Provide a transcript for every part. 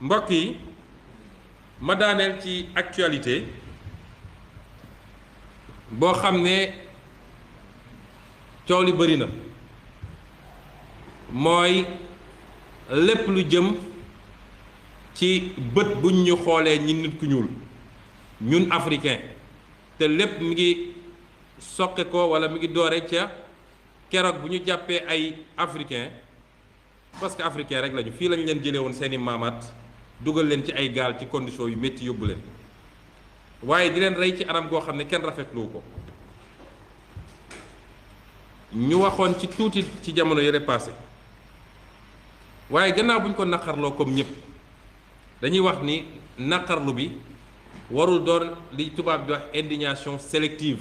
mbokk yi ma daaneel ci actualité boo xam ne coow li bëri na mooy lépp lu jëm ci bët buñ ñu xoolee ñi nit ku ñuul ñun africain te lépp mi ngi soqe ko wala mi ngi doore ca keroog bu ñu jàppee ay africain parce que africain rek lañu fii lañ leen jëlee woon seeni maamaat dugal leen ci ay gaal ci condition yu métti yóbbu leen waaye di leen rey ci anam goo xam ne kenn rafetlu ko ñu waxoon ci tuuti ci jamono yële passé waaye gannaaw bu ñu ko naqarloo comme ñëpp dañuy wax ni naqarlu bi warul doon li tubaab di wax indignation sélective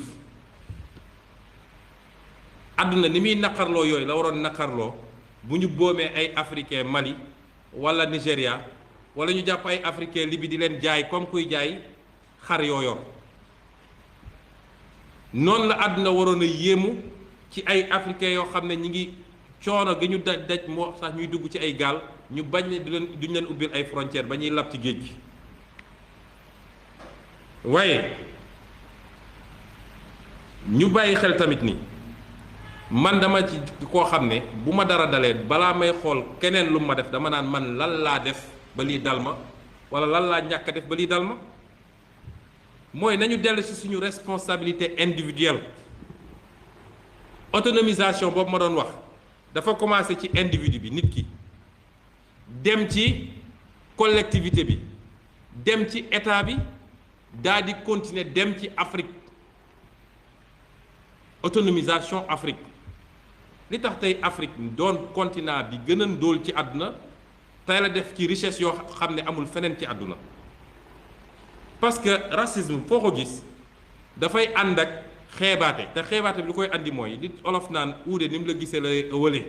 àdduna ni muy naqarloo yooyu la waroon naqarloo bu ñu boomee ay africain Mali wala Nigéria wala ñu jàpp ay africain Libye di leen jaay comme kuy jaay xar yoo yor noonu la àdduna waroon a yéemu ci ay africain yoo xam ne ñi ngi coono gi ñu daj moo sax ñuy dugg ci ay gaal ñu bañ ne duñ leen ubbil ay frontières ba ñuy lab ci géej gi waaye ñu bàyyi xel tamit ni man dama ci koo xam ne bu ma dara dalee balaa may xool keneen lu ma def dama naan man lan laa def ba lii dal ma wala lan laa ñàkk a def ba lii dal ma mooy nañu dellu ci suñu responsabilité individuelle autonomisation boobu ma doon wax dafa commencé ci individu bi nit ki dem ci collectivité bi dem ci état bi daal di continuer dem ci Afrique autonomisation Afrique li tax tey Afrique doon continent bi gën a ndóol ci àdduna tey la def ci richesse yoo xam ne amul feneen ci àdduna parce que racisme foo ko gis dafay ànd ak xeebaate te xeebaate bi lu koy andi mooy li olof naan uude ni mu la gisee la wële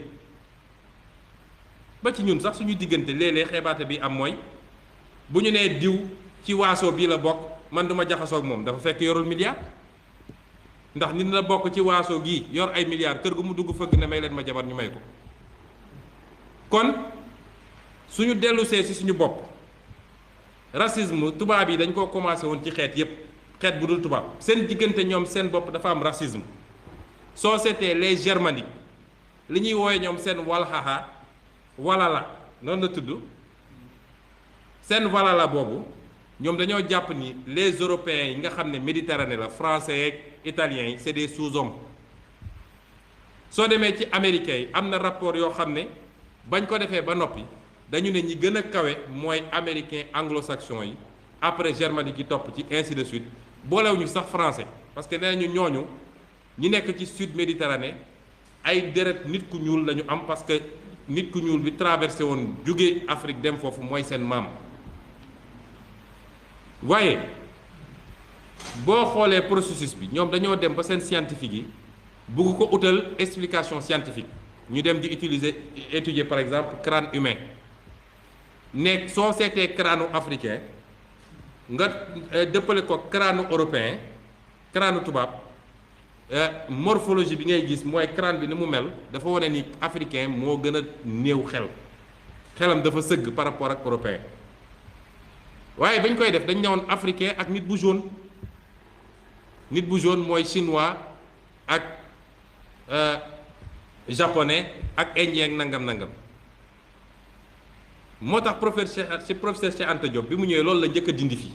ba ci ñun sax suñu diggante léeg-léeg xeebaate bi am mooy bu ñu nee diw ci waaso bii la bokk man duma jaxasoo ak moom dafa fekk yorul milliard ndax nit la bokk ci waaso gii yor ay milliards kër gu mu dugg fëgg ne may leen ma jabar ñu may ko kon suñu dellusee ci suñu bopp racisme tubaab yi dañ koo commencé woon ci xeet yépp xeet bu dul tubaab seen diggante ñoom seen bopp dafa am racisme soo seetee les germaniques li ñuy wooye ñoom seen walxaxa walala noonu la tudd seen walala boobu ñoom dañoo jàpp ni les européens yi nga xam ne méditerranée la français yeeg italiens yi c'est des sous-hommes soo demee ci américains yi am na rapport yoo xam ne bañ ko defee ba noppi dañu ne ñi gën a kawe mooy américain anglo-saxon yi après germanique yi topp ci ainsi de suite boolewuñu sax français parce que nee nañu ñooñu ñi nekk ci sud méditerranée ay deret nit ku ñuul lañu am parce que nit ku ñuul bi traversé woon jóge Afrique dem foofu mooy seen maam waaye boo xoolee processus bi ñoom dañoo dem ba seen scientifique yi bugg ko utal explication scientifique ñu dem di étudier par exemple crâne humain ne soo seetee crâne africain nga dëppale ko crâne européen crâne tubaab morphologie bi ngay gis mooy crâne bi ni mu mel dafa wane ni africain moo gën a néew xelam dafa sëgg par rapport ak européen waaye bañ koy def dañ ne woon africain ak nit bu jaune mooy chinois ak japonais ak indien ak nangam moo tax professeur Cheikh Anta Diop bi mu ñëwee loolu la njëkk a dindi fii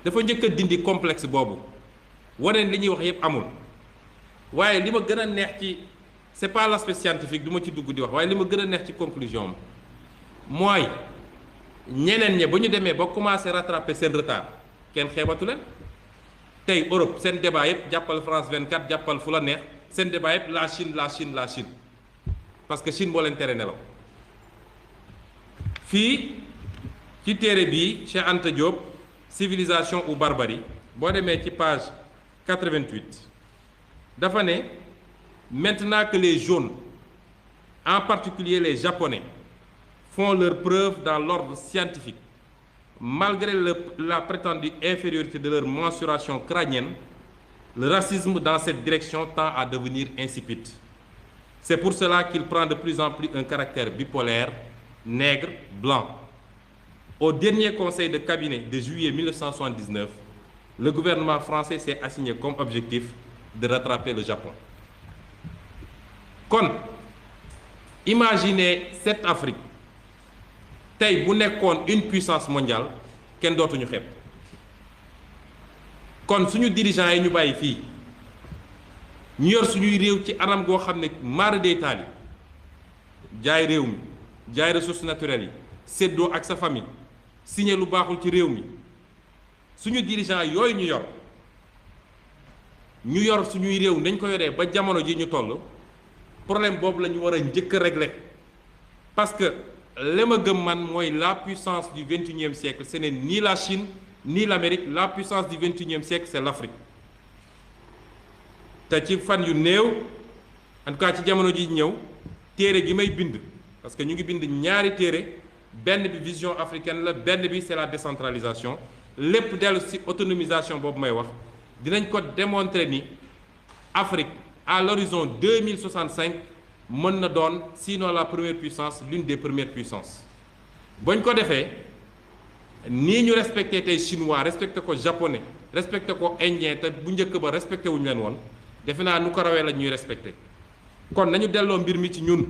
dafa njëkk a dindi complexe boobu wane li ñuy wax yépp amul waaye li ma gën a neex ci c'est pas l'aspect scientifique du ma ci dugg di wax waaye li ma gën a neex ci conclusion am mooy ñeneen ñe ba ñu demee ba commencé rattraper seen retard kenn xeebatu leen tey Europe seen débat yépp jàppal France 24 jàppal fu la neex seen débat yépp la Chine parce que Chine moo leen tere nelaw fii ci téere bii Cheikh Anta Diop civilisation ou barbarie boo demee ci page 88 dafa ne maintenant que les jaunes en particulier les japonais font leurs preuves dans l'ordre scientifique malgré la prétendue infériorité de leur mensuration crânienne le racisme dans cette direction tend à devenir insipide c'est pour cela qu'il prend de plus en plus un caractère bipolaire nègre blanc Au dernier conseil de cabinet de juillet 1979, le gouvernement français s'est assigné comme objectif de rattraper le Japon. Kon, imaginez cette Afrique tey bu nekkoon une puissance mondiale kenn dootuñu xeeb. Kon suñu dirigeants yi ñu bàyyi fii ñu yor suñuy réew ci anam goo xam ne mara day taali jaay réew mi jaay ressources naturelles yi séddoo ak sa famille signé lu baaxul ci réew mi suñu dirigeants yooyu ñu yor suñuy réew nañ ko yoree ba jamono ji ñu toll problème boobu la ñu war a njëkk a régler parce que li ma gëm man mooy la puissance du 21e siècle ce n'est ni la Chine ni l'Amérique. La puissance du 21e siècle c'est l'Afrique te ci fan yu néew en tout cas ci jamono ji ñëw téere gi may bind parce que ñu ngi bind ñaari téere benn bi vision africaine la benn bi c'est la décentralisation lépp dellu ci autonomisation boobu may wax dinañ ko démontrer ni Afrique à l'horizon 2065 mën na doon sinon la première puissance l'une des premières puissances bañ ko defee nii ñu respecté tey chinois respecté ko japonais respecté ko indien te bu njëkk ba respecté wuñu leen woon defe naa nu ko rawee la ñuy respecté kon nañu delloo mbir mi ci ñun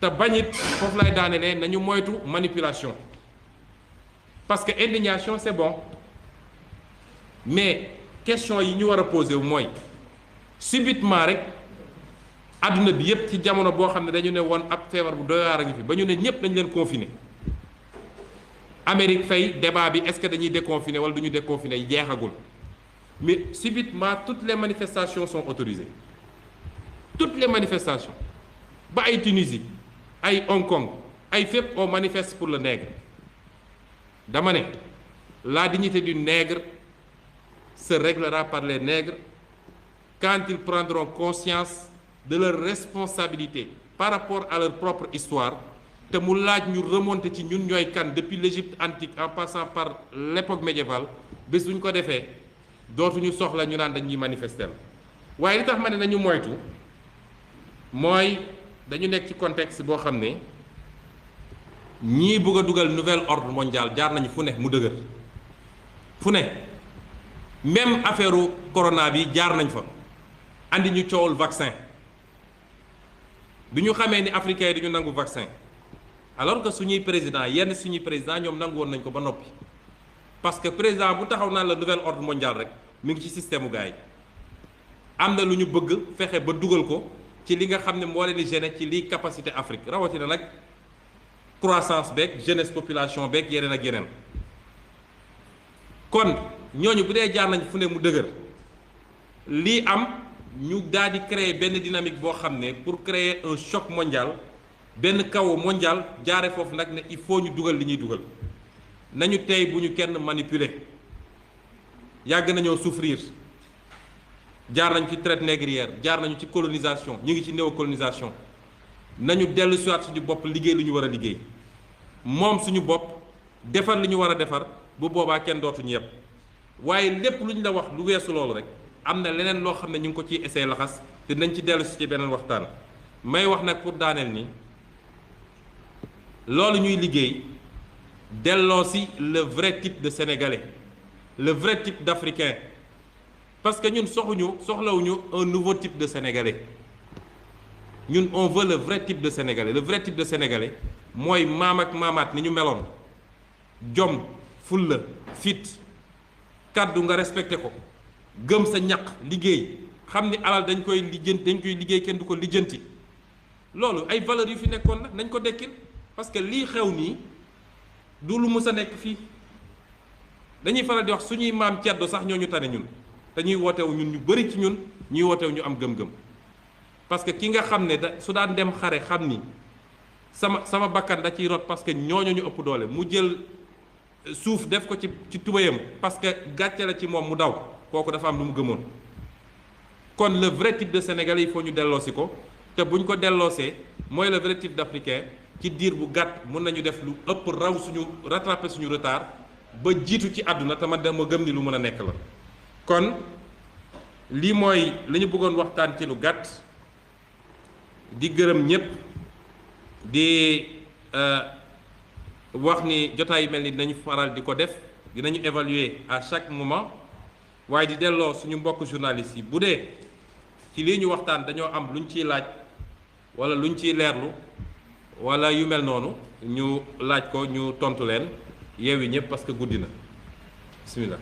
te bañit foofu lay daanelee nañu moytu manipulation parce que indignation c'est bon mais question yi ñu war a posé wu mooy subitement rek adduna bi yépp ci jamono boo xam ne dañu ne woon ab feebar bu doy waar a ngi fi ba ñu ne ñépp dañu leen confiner Amérique fay débat bi est-ce que dañuy déconfiner wala duñu déconfiner jeexagul mais subitement toutes les manifestations sont autorisées toutes les manifestations ba ay Tunisie ay Hong Kong ay fépp on manifeste pour le nègre dama ne la dignité du nègre se réglera par les nègres quand ils prendront conscience de leur responsabilité par rapport à leur propre histoire te mu laaj ñu remonter ci ñun ñooy kan depuis l'Égypte antique en passant par l'époque médiévale bés bu ñu ko defee dootuñu soxla ñu naan dañuy manifester waaye li tax ma ne nañu moytu mooy dañu nekk ci contexte boo xam ne ñii bëgg a dugal nouvel ordre mondial jaar nañu fu ne mu dëgër fu ne même affaire corona bi jaar nañ fa andi ñu coowul vaccin bi ñu xamee ni africains yi dañu nangu vaccin alors que suñuy président yenn suñuy président ñoom nangu woon nañ ko ba noppi parce que président bu taxaw naan la nouvel ordre mondial rek mi ngi ci système u gars yi am na lu ñu bëgg fexe ba dugal ko ci li nga xam ne moo leen di gêner ci liy capacité Afrique rawatina nag croissance beeg jeunesse population beeg yeneen ak yeneen kon ñooñu bu dee jaar nañ fu ne mu dëgër lii am ñu daal di créer benn dynamique boo xam ne pour créer un choc mondial benn chaos mondial jaare foofu nag ne il faut ñu dugal li ñuy dugal nañu tey bu ñu kenn manipuler yàgg nañoo souffrir jaar nañu ci traite négrière jaar nañu ci colonisation ñu ngi ci néocolonisation nañu dellu siwaat suñu bopp liggéey lu ñu war a liggéey moom suñu bopp defar li ñu war a defar bu boobaa kenn dootuñu yëpp waaye lépp lu ñu la wax lu weesu loolu rek am na leneen loo xam ne ñu ngi ko ciy essayé laxas te nañ ci dellu si ci beneen waxtaan may wax nag pour daaneel ni loolu ñuy liggéey delloo si le vrai type de sénégalais le vrai type d'africain parce que ñun soxlawuñu un nouveau type de sénégalais ñun on veut le vrai type de sénégalais le vrai type de sénégalais mooy maam ak maamaat ni ñu meloon jom fulla fit kàddu nga respecté ko gëm sa ñaq liggéey xam ni alal dañ koy liggéey kenn du ko lijjanti loolu ay valeurs yu fi nekkoon nag nañ ko dekkil parce que lii xew nii du lu mës a nekk fii dañuy faral di wax suñuy maam ceddo sax ñoo ñu tane ñun dañuy wootewu ñun ñu bari ci ñun ñuy wootewu ñu am gëm-gëm parce que ki nga xam ne su daan dem xare xam ni sama bakkan da ciy rot parce que ñooñu ñu ëpp doole mu jël suuf def ko ci tubayam parce que gàcce la ci moom mu daw kooku dafa am lu mu gëmoon kon le vrai type de sénégalais il faut ñu delloosi ko te buñ ko delloosee mooy le vrai type d'africain ci diir bu gàtt mën nañu def lu ëpp raw suñu rattraper suñu retard ba jiitu ci àdduna te man dama gëm ni lu mën a nekk la kon lii mooy li ñu bëggoon waxtaan ci lu gàtt di gërëm ñépp di wax ni jotaay yu mel ni dinañu faral di ko def, dinañu évaluer à chaque moment waaye di delloo suñu mbokk journalistes yi bu dee ci lii ñu waxtaan dañoo am luñ ciy laaj wala luñ ciy leerlu wala yu mel noonu ñu laaj ko ñu tontu leen yeewi ñëpp parce que guddi na bismillah.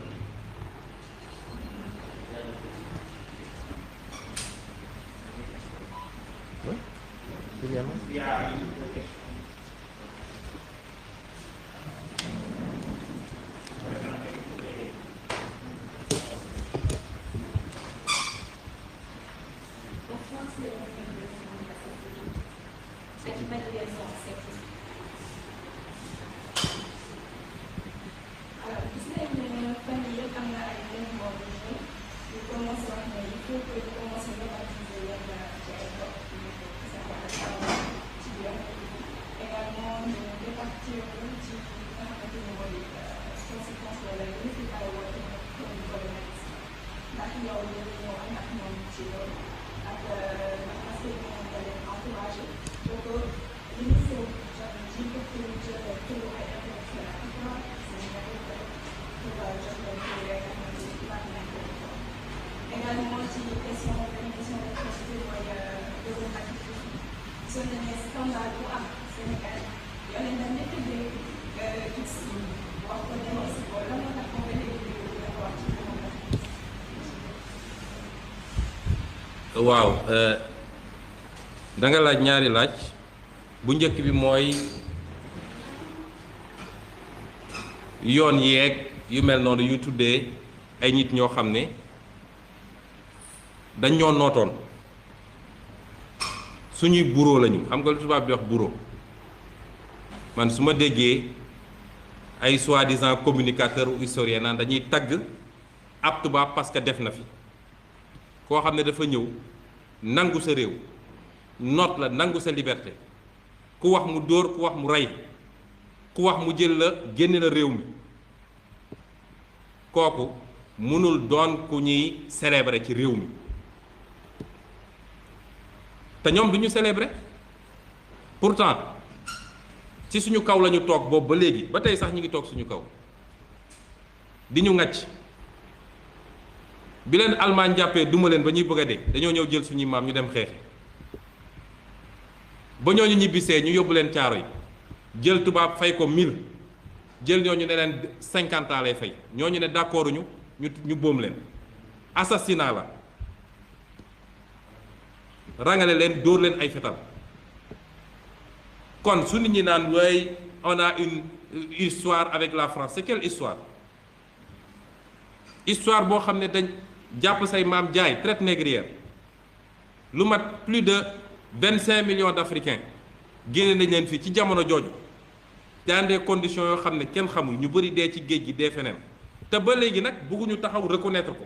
waaw da nga laaj ñaari laaj bu njëkk bi mooy yoon yeeg yu mel noonu yu tuddee ay nit ñoo xam ne dañ ñoo nootoon suñuy bureau lañu xam nga lu tubaab di wax bureau man su ma déggee ay soi-disant communicateur ou historien naan dañuy tagg ab tubaab parce que def na fi koo xam ne dafa ñëw nangu sa réew noot la nangu sa liberté ku wax mu dóor ku wax mu rey ku wax mu jël la génne la réew mi kooku mënul doon ku ñuy célébrer ci réew mi te ñoom du ñu célébrer pourtant ci suñu kaw la ñu toog boobu ba léegi ba tey sax ñu ngi toog suñu kaw di ñu ŋàcc bi leen Allemagne jàppee duma leen ba ñuy bëgg a dee dañoo ñëw jël suñuy maam ñu dem xeexi ba ñooñu ñibbisee ñu yóbbu leen caaro yi jël tubaab fay ko 1000 jël ñooñu ne leen 50 ans lay fay ñooñu ne d'accord ñu boom leen assassinat la rangale leen dóor leen ay fetal kon su nit ñi naan way on a une histoire avec la France c'est quelle histoire boo xam ne dañ jàpp say maam jaay traite négrière lu mat plus de 25 millions d'Africains génne nañ leen fii ci jamono jooju dans des conditions yoo xam ne kenn xamul ñu bëri dee ci géej gi dee feneen te ba léegi nag bëgguñu taxaw reconnaître ko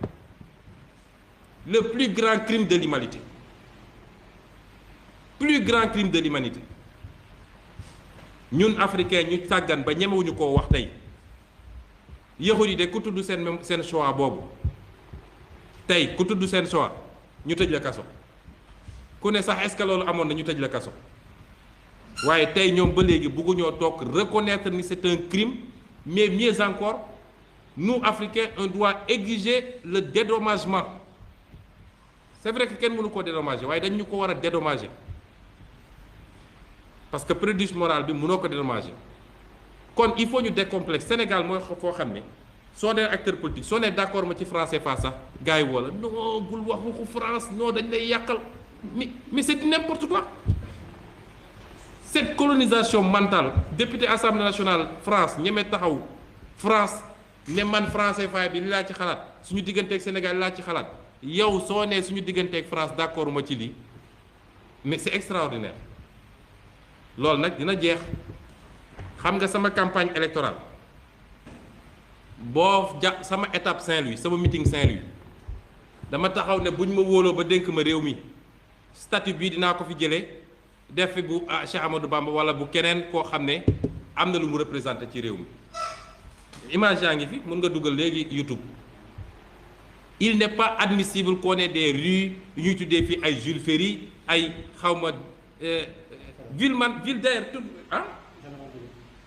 le plus grand crime de l'humanité ñun africains ñu sàggan ba ñemewuñu koo wax tey yahud yi de ku tudd seen choix boobu tey ku tudd seen choix ñu tëj la kaso ku ne sax est-ce que loolu amoon na ñu tëj la kaso waaye tey ñoom ba léegi bëgguñoo toog reconnaître ni c'est un crime mais mieux encore nous Africains on doit exiger le dédommagement c'est vrai que kenn mënu koo dédommager waaye dañ ñu ko war a dédommager parce que préjudice moral bi mënoo ko dédommager kon il faut ñu décomplexe Sénégal mooy foo xam ne soo nee acteur politique soo nee d'accord ma ci français fa sax gars yi woo la non bul wax waxu France non dañ lay yàqal mais c'est n'importe quoi cette colonisation mentale député assemblée nationale France ñeme taxaw France ne man français faay bi li laa ci xalaat suñu digganteeg Sénégal li laa ci xalaat yow soo nee suñu digganteeg France d'accord ma ci lii mais c'est extraordinaire loolu nag dina jeex. xam nga sama campagne électorale boo sama étape Saint-Louis sama meeting Saint-Louis dama taxaw ne buñ ma wóoloo ba dénk ma réew mi statut bii dinaa ko fi jëlee def fi bu Cheikh Amadou Bamba wala bu keneen koo xam ne am na lu mu représenté ci réew mi image yaa ngi fi mën nga dugal léegi YouTube il n'est pas admissible qu'on ait des rues yu ñuy tuddee fii ay Jules Ferry ay xawma ville d'ailleurs tout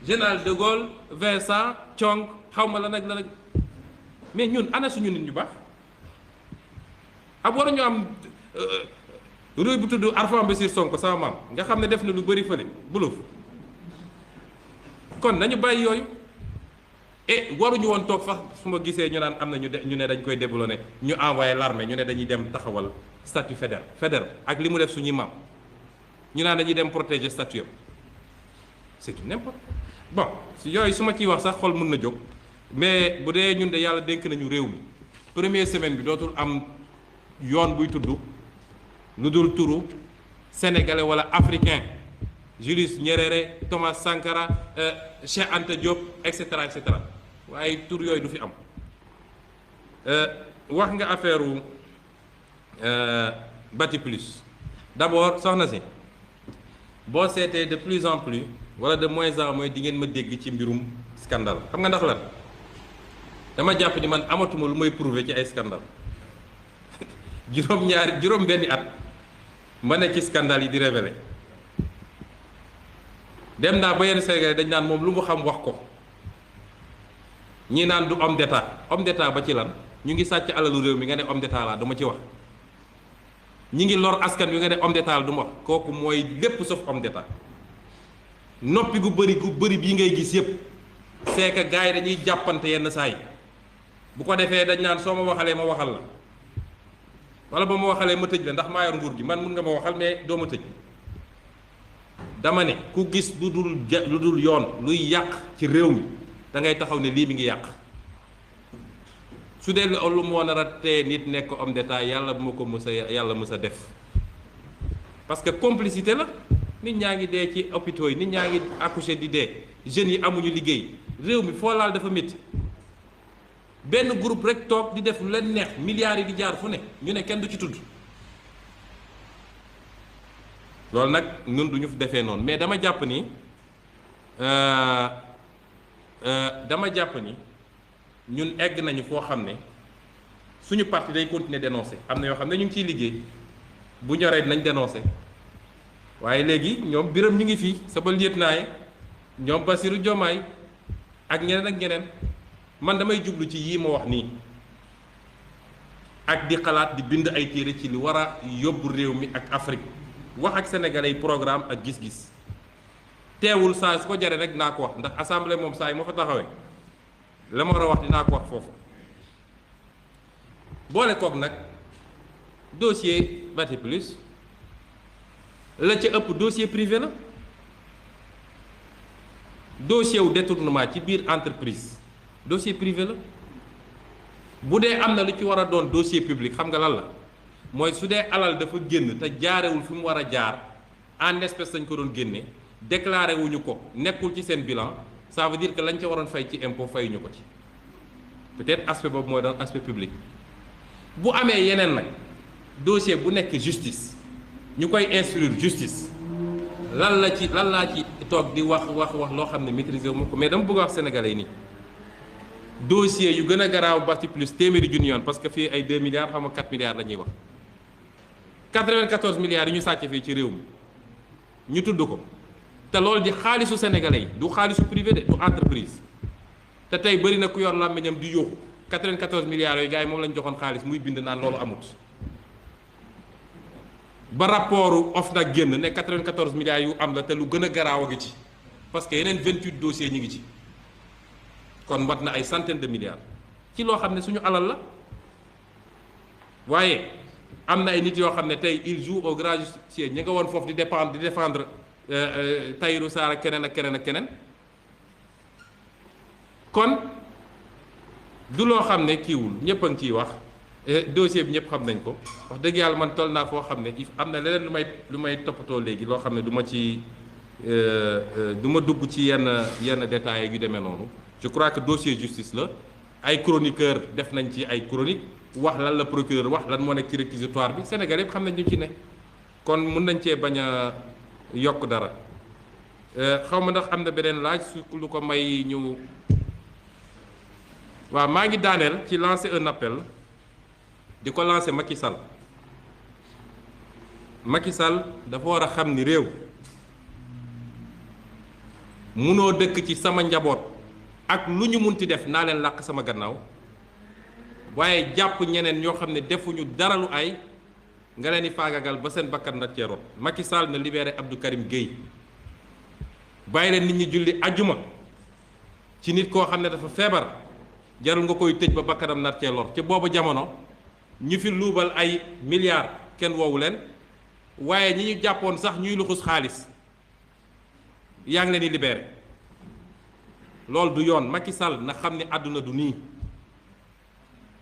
général de Gaulle Vincent Thiong xaw ma la nag mais ñun ana suñu nit ñu baax ab waruñu am réew bu tudd Arfan Bassir Sonko sama maam nga xam ne def na lu bëri fële buluf kon nañu bàyyi yooyu et waruñu woon toog sax su ma gisee ñu naan am na ñu ne dañ koy déboulonné ñu envoyé l'armée ñu ne dañuy dem taxawal statut fédéral ak li mu def suñuy maam ñu naan dañuy dem protéger statut yam c'est tout n'importe bon yooyu su ma ciy wax sax xol mën na jóg mais bu dee ñun de yàlla dénk nañu réew mi première semaine bi dootul am yoon buy tudd lu dul turu sénégalais wala africain Julius Nyerere Thomas Sankara Cheikh Anta Diop et cetera waaye tur yooyu du fi am wax nga affaire Bati Plus d'abord soxna si boo seetee de plus en plus wala de moins en moins di ngeen ma dégg ci mbirum scandale xam nga ndax lan dama jàpp ni man amatuma lu may prouver ci ay scandale juróom benni at ma ne ci scandale yi di révéler dem naa ba yenn Sénégalais dañ naan moom lu mu xam wax ko ñii naan du homme d'état ba ci lan ñu ngi sàcc alalu réew mi nga ne homme d'état laa du ma ci wax ñi ngi lor askan wi nga ne homme d'état la du ma wax kooku mooy lépp sauf homme d'état noppi gu bëri bii ngay gis yépp c'est que gars yi dañuy jàppante yenn saa yi bu ko defee dañ naan soo ma waxalee ma waxal la wala ba ma waxalee ma tëj la ndax maa yor nguur gi man mun nga ma waxal mais doo ma tëj dama ne ku gis lu dul yoon luy yàq ci réew mi da ngay taxaw ne lii mi ngi yàq su dee lu moo nar a tee nit nekk homme d'état yàlla bu ma ko mës a def parce que complicité la nit ñaa ngi dee ci hôpitaux yi nit ñaa ngi accouché di dee jeunes yi amuñu liggéey réew mi foo laal dafa métti benn groupe rek toog di def lu leen neex milliards yi di jaar fu ne ñu ne kenn du ci tudd loolu nag ñun du ñu defee noonu mais dama jàpp ni ñun egg nañu foo xam ne suñu parti day continuer dénoncer am na yoo xam ne ñu ngi ciy liggéey bu ñoree dinañ dénoncer waaye léegi ñoom Birame ñu ngi fii sama lieutenant yi ñoom Bassirou Diomaye ak ñeneen man damay jublu ci yii ma wax nii ak di xalaat di bind ay téere ci li war a yóbbu réew mi ak Afrique wax ak sénégalais yi programme ak gis-gis teewul saa su ko jaree rek naa ko wax ndax assemblée moom saa yi moo fa taxawee la ma war a wax dinaa ko wax foofu boole koog nag dossier Bati Plus la ca ëpp dossier privé la dossier wu détournement ci biir entreprise dossier privé la bu dee am na lu ci war a doon dossier public xam nga lan la mooy su dee alal dafa génn te jaarewul fi mu war a jaar en espèce lañ ko doon génne déclaré wuñu ko nekkul ci seen bilan ça veut dire que lañ ca waroon fay ci impôt fayuñu ko ci peut-être aspect boobu mooy doon aspect public bu amee yeneen nag dossier bu nekk justice ñu koy instruire justice lan laa ci toog di wax loo xam ne maîtriser wu ma ko mais dama bëgg a wax sénégalais yi nii dossier yu gën a garaaw Bati Plus téeméeri junni yoon parce que fii ay 2 milliards xam nga 4 milliards la ñuy wax 94 milliards yi ñu sàcc fii ci réew mi ñu tudd ko te loolu di xaalisu sénégalais yi du xaalisu privé de du entreprise te tey bëri na ku yor làmmiñam di yóoxu 94 milliards yooyu gars yi moom lañ joxoon xaalis muy bind naan loolu amut ba rapportu OFNAC génn ne 94 milliards yu am la te lu gën a garaaw a ngi ci parce que yeneen 28 dossiers ñu ngi ci kon mat na ay centaines de milliards ci loo xam ne suñu alal la waaye am na ay nit yoo xam ne tey il joue au grand justicier ñi nga woon foofu di défendre Tahirou Sarr ak keneen ak keneen kon du loo xam ne kiiwul ñëpp a ngi ciy wax dossier bi ñëpp xam nañ ko wax dëgg yàlla man toll naa foo xam ne am na leneen lu may toppatoo léegi loo xam ne du ma dugg ci yenn détails yu demee noonu je crois que dossier justice la ay chroniqueur def nañ ci ay chronique wax lan la procureur wax lan moo nekk ci réquisitoire bi Sénégal yëpp xam nañ ñu ci ne kon mun nañ cee bañ a yokk dara xaw ma ndax am na beneen laaj su lu ko may ñu waaw maa ngi daaneel ci lancer un appel di ko lancer Macky Sall Macky Sall dafa war a xam ni réew munoo dëkk ci sama njaboot ak lu ñu munti def naa leen làq sama gannaaw waaye jàpp ñeneen ñoo xam ne defuñu dara lu ay nga leen di faagagal ba seen bakkan na cee rot. Macky Sall na libéré Abdou Karim Gueye bàyyi leen nit ñi julli ajjuma ci nit koo xam ne dafa feebar jarul nga koy tëj ba bakkanam nar cee lor ci boobu jamono ñu fi luubal ay milliards kenn woowu leen waaye ñi ñu jàppoon sax ñuy luxus xaalis yaa ngi leen di libéré loolu du yoon. Macky Sall na xam ne àdduna du nii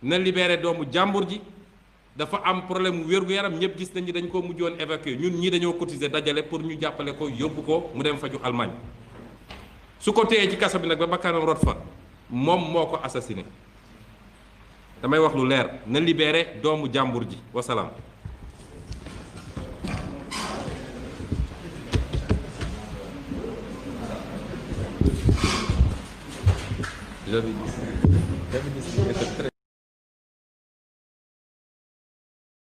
na libéré doomu jàmbur ji. dafa am problème mu wér-gu-yaram ñëpp gis nañu dañ ko mujjoon évacuer ñun ñii dañoo cotiser dajale pour ñu jàppale ko yóbbu ko mu dem faju Allemagne su ko téyee ci kaso bi nag ba bakkanam rot fa moom moo ko assassiné damay wax lu leer na libéré doomu jàmbur ji wasalaam. J'avais dit